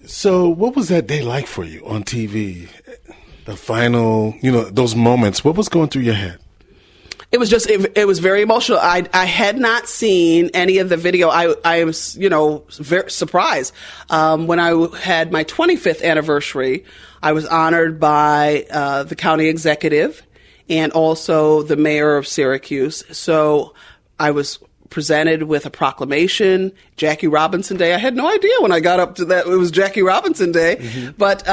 So what was that day like for you on TV? The final, those moments, what was going through your head? It was it was very emotional. I had not seen any of the video. I was, very surprised. When I had my 25th anniversary, I was honored by the county executive and also the mayor of Syracuse. So I was presented with a proclamation, Jackie Robinson Day. I had no idea when I got up to that it was Jackie Robinson Day. Mm-hmm. But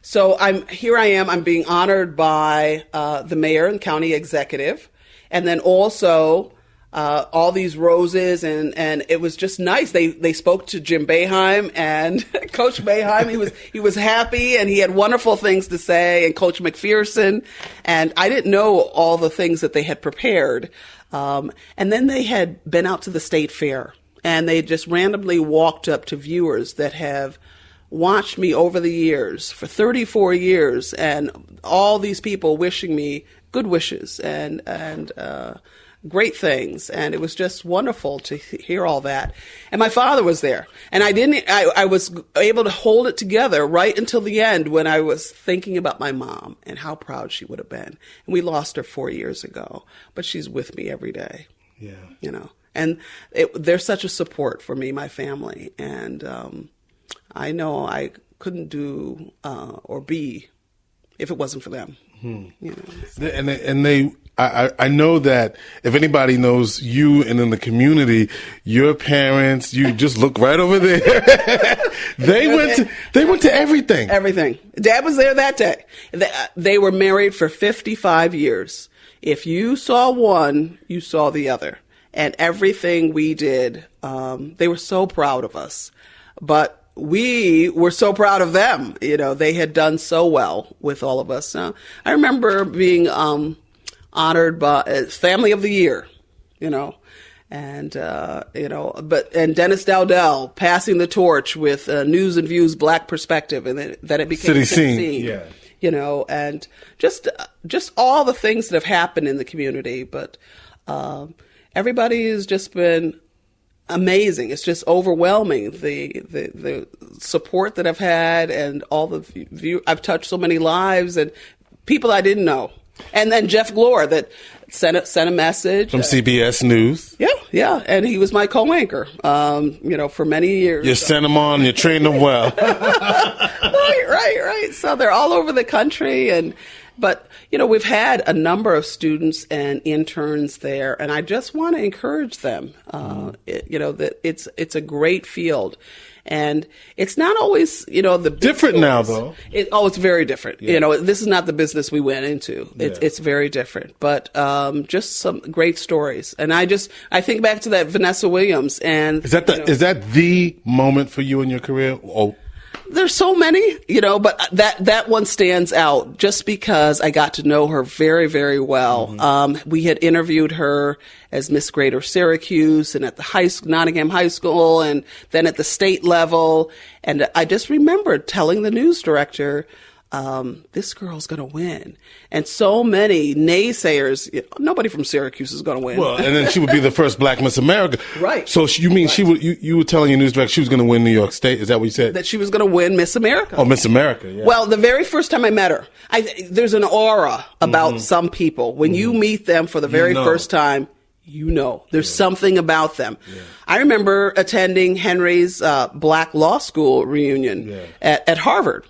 so I'm being honored by the mayor and county executive. And then also all these roses, and it was just nice. They spoke to Jim Boeheim and Coach Boeheim. He was happy, and he had wonderful things to say. And Coach McPherson, and I didn't know all the things that they had prepared. And then they had been out to the state fair, and they just randomly walked up to viewers that have watched me over the years for 34 years, and all these people wishing me good wishes and great things. And it was just wonderful to hear all that. And my father was there, and I was able to hold it together right until the end when I was thinking about my mom and how proud she would have been. And we lost her 4 years ago, but she's with me every day. Yeah. And they're such a support for me, my family. And I know I couldn't do or be if it wasn't for them. And I know that if anybody knows you and in the community, your parents, you just look right over there. They went to everything. Everything. Dad was there that day. They were married for 55 years. If you saw one, you saw the other. And everything we did, they were so proud of us. But we were so proud of them. They had done so well with all of us. I remember being honored by Family of the Year, and Dennis Dowdell passing the torch with News and Views Black Perspective, and then it became City Scene. Yeah. And just all the things that have happened in the community. But everybody has just been amazing. It's just overwhelming, the support that I've had, and all the I've touched so many lives and people I didn't know. And then Jeff Glore that sent a message from CBS News. Yeah, and he was my co-anchor, for many years. You sent him on, you trained him well. Right. So they're all over the country, but we've had a number of students and interns there, and I just want to encourage them. That it's a great field, and it's not always the big different stories. Now though. It's very different. Yeah. This is not the business we went into. It's very different, but just some great stories. And I think back to that Vanessa Williams, and is that the moment for you in your career? Oh. There's so many, but that one stands out just because I got to know her very, very well. Mm-hmm. We had interviewed her as Miss Greater Syracuse and at the Nottingham High School, and then at the state level. And I just remember telling the news director, this girl's going to win. And so many naysayers, nobody from Syracuse is going to win. Well, and then she would be the first Black Miss America. Right. So you mean you were telling your news director she was going to win New York State? Is that what you said? That she was going to win Miss America. Oh, Miss America, yeah. Well, the very first time I met her, there's an aura about some people. When you meet them for the very first time, there's something about them. Yeah. I remember attending Henry's Black Law School reunion at Harvard.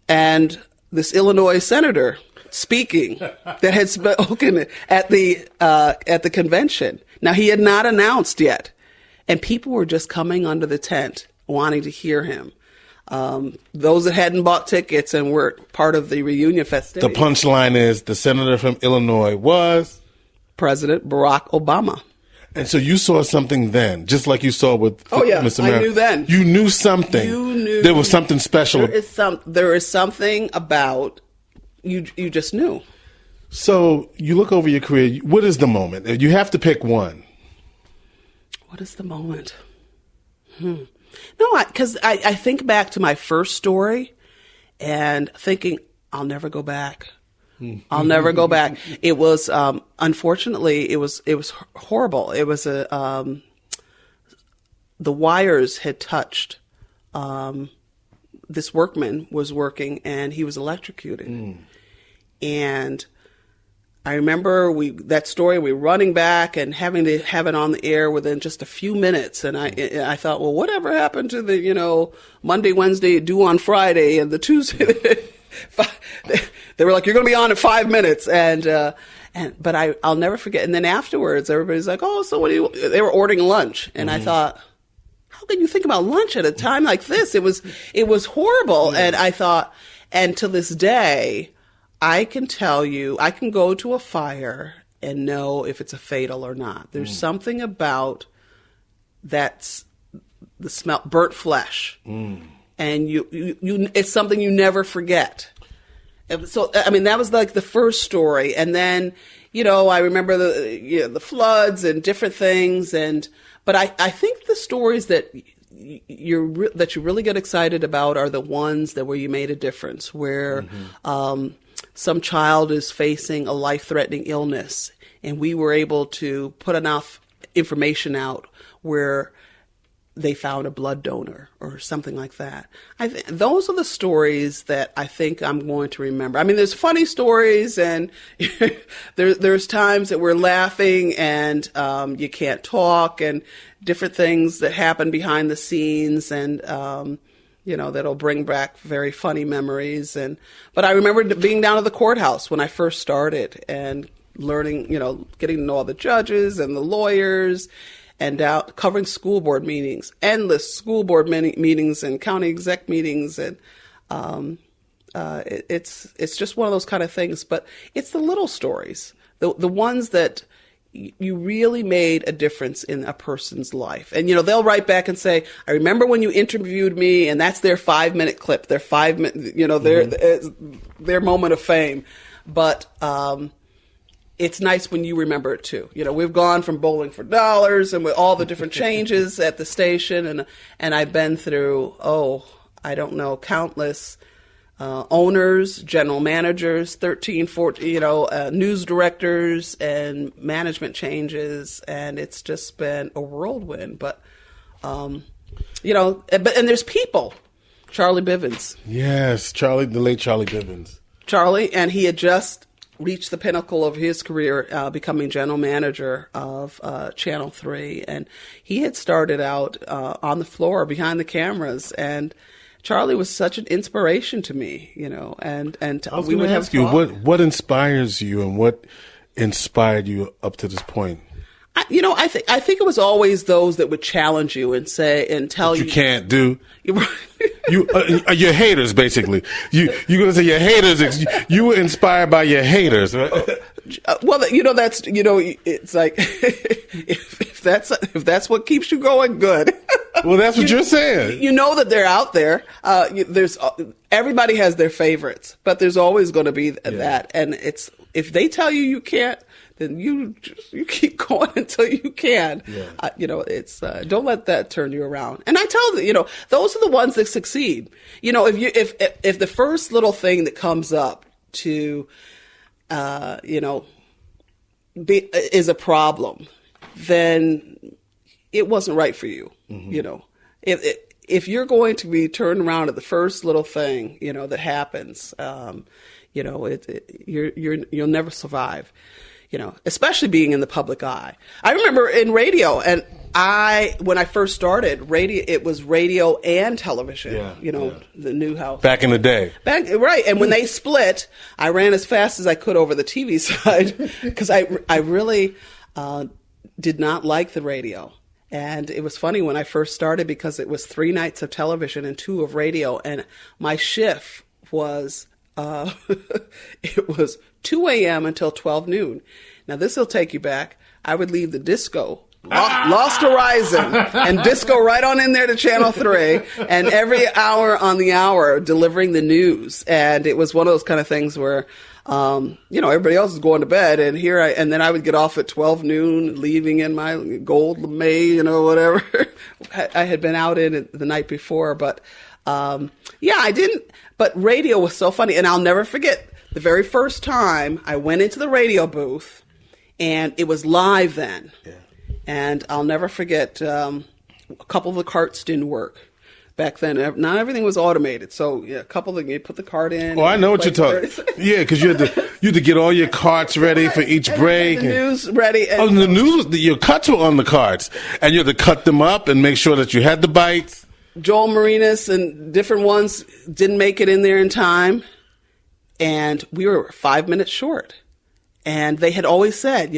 And this Illinois senator speaking that had spoken at the convention. Now, he had not announced yet, and people were just coming under the tent wanting to hear him. Those that hadn't bought tickets and were part of the reunion festivities. The punchline is the senator from Illinois was President Barack Obama. And so you saw something then, just like you saw with Miss America. I knew then. You knew something. You knew there was something special. There is something about you. You just knew. So you look over your career. What is the moment? You have to pick one. What is the moment? No, because I think back to my first story, and thinking I'll never go back. I'll never go back. It was, unfortunately, it was horrible. It was the wires had touched, this workman was working and he was electrocuted. And I remember that story, we were running back and having to have it on the air within just a few minutes. And I thought, well, whatever happened to the, Monday, Wednesday, due on Friday, and the Tuesday? They were like, you're going to be on in 5 minutes. But I'll never forget. And then afterwards, everybody's like, oh, so they were ordering lunch. And I thought, how can you think about lunch at a time like this? It was horrible. And I thought, and to this day, I can tell you, I can go to a fire and know if it's a fatal or not. There's something about the smell, burnt flesh, and it's something you never forget. And so, I mean, that was like the first story, and then I remember the floods and different things, but I think the stories that you really get excited about are the ones where you made a difference, where some child is facing a life-threatening illness, and we were able to put enough information out where they found a blood donor or something like that. Those are the stories that I think I'm going to remember. I mean, there's funny stories, and there's times that we're laughing and you can't talk, and different things that happen behind the scenes, and that'll bring back very funny memories. But I remember being down at the courthouse when I first started and learning, getting to know all the judges and the lawyers, and out covering school board meetings, endless school board meetings and county exec meetings. And it's just one of those kind of things. But it's the little stories, the ones that you really made a difference in a person's life. And, they'll write back and say, I remember when you interviewed me, and that's their 5-minute clip, their 5 minute, their moment of fame. But, it's nice when you remember it too. We've gone from Bowling for Dollars and with all the different changes at the station. And I've been through, countless, owners, general managers, 13, 14, news directors, and management changes, and it's just been a whirlwind. But and there's people. Charlie Bivens. Yes, the late Charlie Bivens. Charlie, and he had just reached the pinnacle of his career, becoming general manager of Channel 3, and he had started out on the floor behind the cameras, and Charlie was such an inspiration to me, and we would have you what inspires you, and what inspired you up to this point? I think it was always those that would challenge you and say and tell you can't do. Your haters, basically. You're gonna say your haters. You were inspired by your haters, right? Well, that's it's like if that's what keeps you going, good. Well, that's what you're saying. You know that they're out there. Everybody has their favorites, but there's always going to be that. And it's if they tell you can't, then you keep going until you can. Yeah. Don't let that turn you around. And I tell them, those are the ones that succeed. If the first little thing that comes up to, is a problem, then it wasn't right for you. Mm-hmm. If you're going to be turned around at the first little thing, that happens, you'll never survive. Especially being in the public eye. I remember in radio, and when I first started radio, it was radio and television. The new house back in the day. Right, and when they split, I ran as fast as I could over the TV side because I really did not like the radio. And it was funny when I first started because it was 3 nights of television and 2 of radio, and my shift was it was 2 a.m. until 12 noon. Now, this will take you back. I would leave the disco, Lost Horizon, and disco right on in there to Channel 3, and every hour on the hour delivering the news. And it was one of those kind of things where, everybody else is going to bed, and and then I would get off at 12 noon, leaving in my gold lame, whatever I had been out in it the night before. But, I didn't. But radio was so funny, and I'll never forget the very first time I went into the radio booth, and it was live then. Yeah. And I'll never forget a couple of the carts didn't work. back then. Not everything was automated. So yeah, a couple of you put the cart in. Oh, I know what you're talking. Yeah, because you had to get all your carts ready for each break. The news ready. And the news, your cuts were on the carts, and you had to cut them up and make sure that you had the bites. Joel Marinas and different ones didn't make it in there in time, and we were 5 minutes short. And they had always said,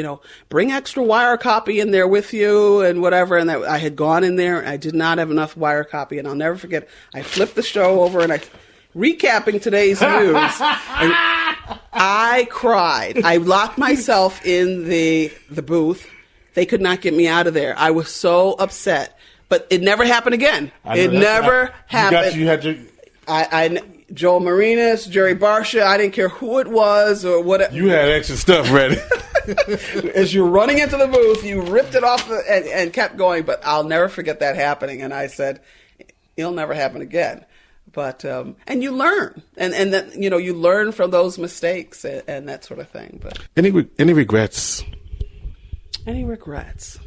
bring extra wire copy in there with you and whatever. And I had gone in there. I did not have enough wire copy. And I'll never forget, I flipped the show over and recapping today's news. And I cried. I locked myself in the booth. They could not get me out of there. I was so upset. But it never happened again. It never happened. You had to... Joel Marinas, Jerry Barsha, I didn't care who it was or what. You had extra stuff ready. As you're running into the booth, you ripped it off and kept going. But I'll never forget that happening. And I said, it'll never happen again. But and you learn, and that you learn from those mistakes and that sort of thing. But any regrets? Any regrets?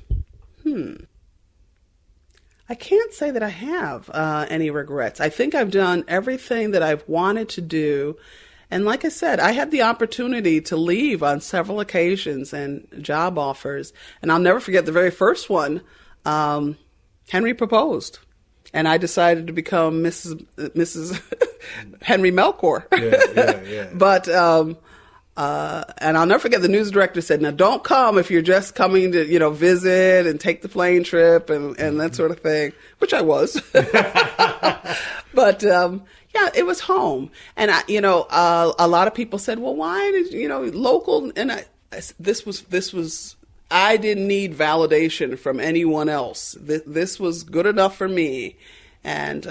I can't say that I have any regrets. I think I've done everything that I've wanted to do. And like I said, I had the opportunity to leave on several occasions and job offers. And I'll never forget the very first one. Henry proposed. And I decided to become Mrs. Henry Melchor. Yeah. But and I'll never forget the news director said, "Now don't come if you're just coming to visit and take the plane trip and that sort of thing," which I was. But yeah, it was home, and a lot of people said, "Well, why did local?" And this was I didn't need validation from anyone else. This was good enough for me, and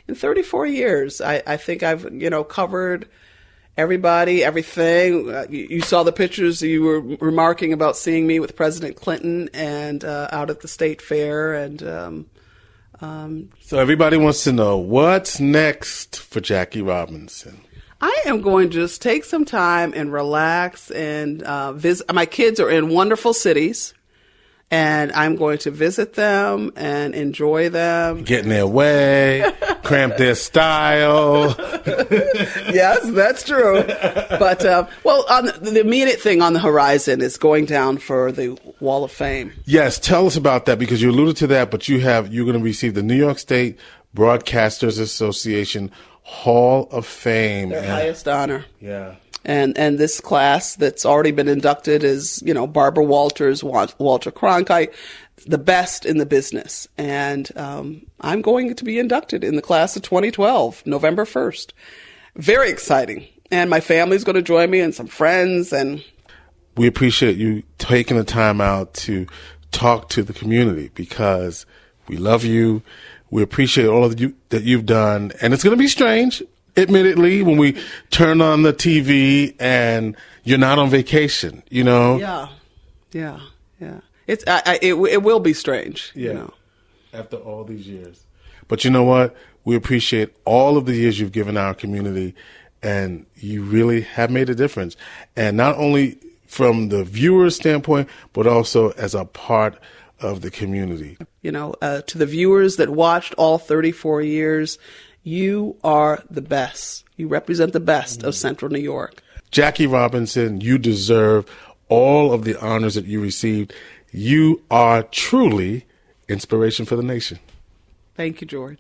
in 34 years, I think I've covered everybody, everything. You saw the pictures. You were remarking about seeing me with President Clinton and out at the state fair. And so everybody wants to know what's next for Jackie Robinson. I am going to just take some time and relax and visit. My kids are in wonderful cities, and I'm going to visit them and enjoy them. Get in their way, cramp their style. Yes, that's true. But, on the immediate thing on the horizon is going down for the Wall of Fame. Yes, tell us about that, because you alluded to that, but you're going to receive the New York State Broadcasters Association Hall of Fame. Their highest honor. Yeah. And this class that's already been inducted is, Barbara Walters, Walter Cronkite, the best in the business. And I'm going to be inducted in the class of 2012, November 1st. Very exciting. And my family's going to join me and some friends. And we appreciate you taking the time out to talk to the community, because we love you. We appreciate all of you that you've done. And it's going to be strange, admittedly, when we turn on the TV and you're not on vacation, Yeah. It will be strange. Yeah. After all these years. But you know what? We appreciate all of the years you've given our community, and you really have made a difference. And not only from the viewer's standpoint, but also as a part of the community. To the viewers that watched all 34 years, you are the best. You represent the best of Central New York. Jackie Robinson, you deserve all of the honors that you received. You are truly inspiration for the nation. Thank you, George.